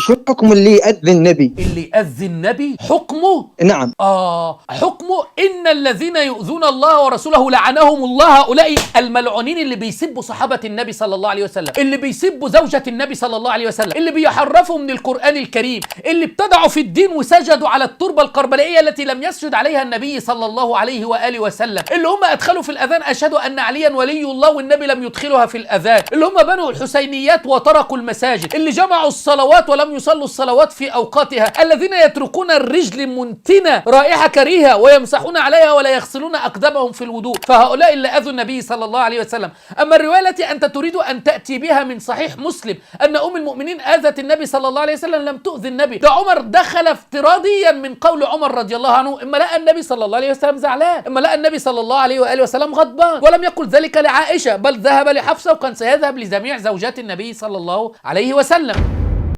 شو الحكم اللي يأذي النبي؟ اللي يأذي النبي حكمه؟ نعم. حكمه إن الذين يؤذون الله ورسوله لعنهم الله. هؤلاء الملعونين اللي بيسبوا صحابة النبي صلى الله عليه وسلم، اللي بيسبوا زوجة النبي صلى الله عليه وسلم، اللي بيحرفوا من القرآن الكريم، اللي ابتدعوا في الدين وسجدوا على التربة القربلائية التي لم يسجد عليها النبي صلى الله عليه وآله وسلم، اللي هم أدخلوا في الأذان أشهد أن عليا ولي الله والنبي لم يدخلها في الأذان، اللي هم بنوا الحسينيات وتركوا المساجد، اللي جمعوا الصلوات ولم يصلوا الصلوات في أوقاتها، الذين يتركون الرجل منتنة رائحة كريهة ويمسحون عليها ولا يغسلون أقدامهم في الوضوء. فهؤلاء اللي أذوا النبي صلى الله عليه وسلم. أما الرواية التي أنت تريد أن تأتي بها من صحيح مسلم أن أم المؤمنين آذت النبي صلى الله عليه وسلم، لم تؤذي النبي. ده عمر دخل افتراضيا من قول عمر رضي الله عنه، إما لقى النبي صلى الله عليه وسلم زعلان، إما لقى النبي صلى الله عليه وآله وسلم غضبان، ولم يقل ذلك لعائشة، بل ذهب لحفصة وكان سيذهب لجميع زوجات النبي صلى الله عليه وسلم.